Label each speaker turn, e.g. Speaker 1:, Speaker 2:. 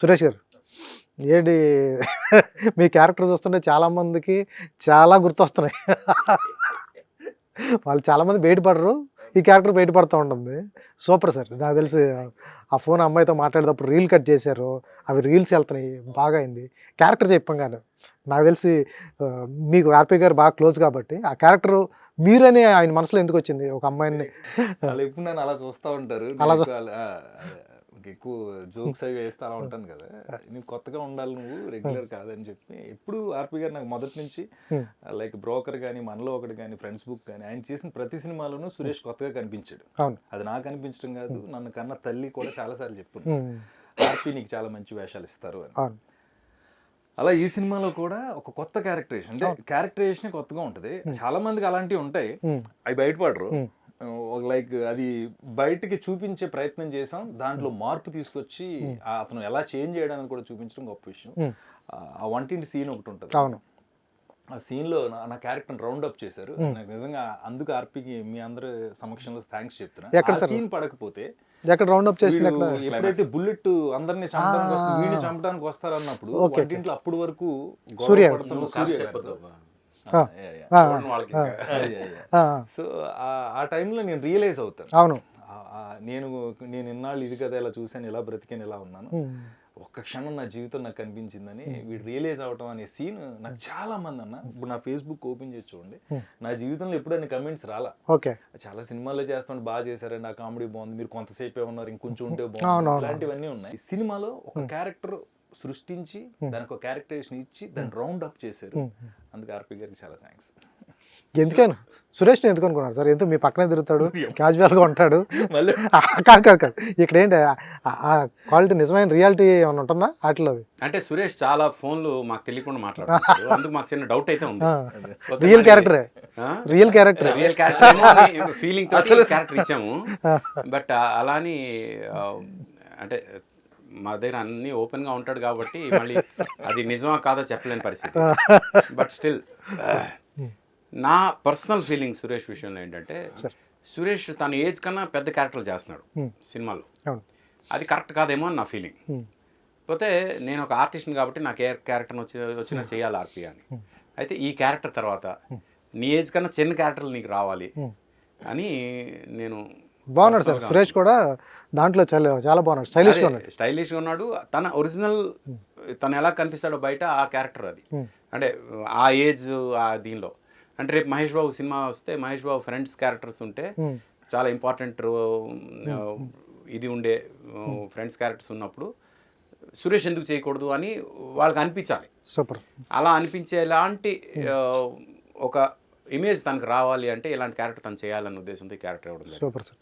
Speaker 1: సురేష్ గారు ఏంటి మీ క్యారెక్టర్ చూస్తుంటే చాలా మందికి చాలా గుర్తొస్తున్నాయి. వాళ్ళు చాలామంది బయటపడరు. ఈ క్యారెక్టర్ బయటపడుతూ ఉంటుంది. Super sir. నాకు తెలిసి ఆ ఫోన్ అమ్మాయితో మాట్లాడేటప్పుడు రీల్ కట్ చేశారు. అవి రీల్స్ వెళ్తున్నాయి. బాగా అయింది. క్యారెక్టర్ చెప్పంగానే నాకు తెలిసి మీకు ఆర్‌పీ గారు బాగా క్లోజ్ కాబట్టి ఆ క్యారెక్టర్ మీరని ఆయన మనసులో ఎందుకు వచ్చింది? ఒక అమ్మాయిని
Speaker 2: వాళ్ళు ఎప్పుడు నన్ను అలా చూస్తూ ఉంటారు.
Speaker 1: అలా
Speaker 2: నేను ఎక్కువ ఎక్కువ జోక్స్ అవి వేస్తే అలా ఉంటాను కదా. నువ్వు కొత్తగా ఉండాలి, నువ్వు రెగ్యులర్ కాదని చెప్పి ఎప్పుడు ఆర్‌పీ గారు నాకు మొదటి నుంచి లైక్ బ్రోకర్ కానీ, మనలో ఒకటి కానీ, ఫ్రెండ్స్ బుక్ కానీ, ఆయన చేసిన ప్రతి సినిమాలోనూ సురేష్ కొత్తగా కనిపించాడు.
Speaker 1: అవును.
Speaker 2: అది నాకు అనిపించడం కాదు, నన్ను కన్న తల్లి కూడా చాలాసార్లు చెప్పింది, ఆర్‌పీ నీకు చాలా మంచి వేషాలు ఇస్తారు అని.
Speaker 1: అవును.
Speaker 2: అలా ఈ సినిమాలో కూడా ఒక కొత్త క్యారెక్టరేషన్, అంటే క్యారెక్టరేషన్ కొత్తగా ఉంటుంది. చాలా మందికి అలాంటివి ఉంటాయి, అవి బయటపడరు. లైక్ అది బయటికి చూపించే ప్రయత్నం చేసాం, దాంట్లో మార్పు తీసుకొచ్చి అతను ఎలా చేంజ్ చేయడానికి కూడా చూపించడం గొప్ప విషయం. ఆ వంటింటి సీన్ ఒకటి ఉంటుంది.
Speaker 1: అవును.
Speaker 2: ఆ సీన్లో నా క్యారెక్టర్ రౌండ్ అప్ చేశారు. నాకు నిజంగా అందుకు ఆర్‌పీకి మీ అందరి సమక్షంలో థ్యాంక్స్ చెప్తున్నా. ఆ సీన్ పడకపోతే
Speaker 1: ఎక్కడ రౌండ్ అప్ చేసింది?
Speaker 2: ఎప్పుడైతే బుల్లెట్ అందరినీ చంపడానికి వస్తారు, వీడిని చంపడానికి వస్తారు అన్నప్పుడు వంటింట్లో అప్పుడు వరకు
Speaker 1: సూర్య
Speaker 2: సో ఆ టైంలో నేను రియలైజ్ అవుతాను.
Speaker 1: అవును.
Speaker 2: నేను ఇన్నాళ్ళు ఇది కదా ఇలా చూశాను, ఇలా బ్రతికాను, ఇలా ఉన్నాను, ఒక్క క్షణం నా జీవితం నాకు కనిపించిందని వీడు రియలైజ్ అవటం అనే సీన్ నాకు చాలా మంది అన్న, ఇప్పుడు నా ఫేస్బుక్ ఓపెన్ చేసి చూడండి, నా జీవితంలో ఎప్పుడైనా కమెంట్స్ రాలా.
Speaker 1: ఓకే.
Speaker 2: చాలా సినిమాల్లో చేస్తుంటే బాగా చేశారండి, ఆ కామెడీ బాగుంది, మీరు కొంతసేపే ఉన్నారు, ఇంకొంచెం ఉంటే బాగుంది, ఇలాంటివన్నీ ఉన్నాయి. ఈ సినిమాలో ఒక క్యారెక్టర్ సృష్టించి దానికి ఒక క్యారెక్టరేషన్ ఇచ్చి దాన్ని రౌండ్ అప్ చేశారు. అందుకే ఆర్‌పీ గారికి చాలా థ్యాంక్స్.
Speaker 1: ఎందుకని సురేష్ని ఎందుకు అనుకున్నారు సార్? ఎందుకు మీ పక్కనే తిరుగుతాడు, క్యాజువల్గా ఉంటాడు? కాదు కాదు కాదు, ఇక్కడ ఏంటి ఆ క్వాలిటీ, నిజమైన రియాలిటీ ఏమైనా ఉంటుందా వాటిలో?
Speaker 3: అంటే సురేష్ చాలా ఫోన్లు మాకు తెలియకుండా మాట్లాడుతాడు, అందుకు మాకు చిన్న డౌట్ అయితే ఉంది.
Speaker 1: రియల్ క్యారెక్టరే, real character,
Speaker 3: real character feeling తో క్యారెక్టర్ ఇచ్చాము. బట్ అలాని అంటే మా దగ్గర అన్ని ఓపెన్ గా ఉంటాడు కాబట్టి మళ్ళీ అది నిజమా కాదో చెప్పలేని పరిస్థితి. బట్ స్టిల్ నా పర్సనల్ ఫీలింగ్ సురేష్ విషయంలో ఏంటంటే, సురేష్ తన ఏజ్ కన్నా పెద్ద క్యారెక్టర్లు చేస్తున్నాడు సినిమాలో. అది కరెక్ట్ కాదేమో అని నా ఫీలింగ్. పోతే నేను ఒక ఆర్టిస్ట్ని కాబట్టి నాకు ఏ క్యారెక్టర్ వచ్చినా చేయాలి ఆర్‌పీ అని. అయితే ఈ క్యారెక్టర్ తర్వాత నీ ఏజ్ కన్నా చిన్న క్యారెక్టర్లు నీకు రావాలి అని నేను.
Speaker 1: బాగున్నాడు సార్ సురేష్ కూడా దాంట్లో, చాలా బాగున్నాడు,
Speaker 3: స్టైలిష్గా ఉన్నాడు. తన ఒరిజినల్ తను ఎలా కనిపిస్తాడో బయట ఆ క్యారెక్టర్ అది. అంటే ఆ ఏజ్ ఆ దీనిలో, అంటే రేపు మహేష్ బాబు సినిమా వస్తే మహేష్ బాబు ఫ్రెండ్స్ క్యారెక్టర్స్ ఉంటే చాలా ఇంపార్టెంట్ ఇది ఉండే ఫ్రెండ్స్ క్యారెక్టర్స్ ఉన్నప్పుడు సురేష్ ఎందుకు చేయకూడదు అని వాళ్ళకి అనిపించాలి.
Speaker 1: సూపర్.
Speaker 3: అలా అనిపించేలాంటి ఒక ఇమేజ్ తనకు రావాలి అంటే ఇలాంటి క్యారెక్టర్ తను చేయాలన్న ఉద్దేశంతో ఈ క్యారెక్టర్ ఇవ్వడం.
Speaker 1: Super sir.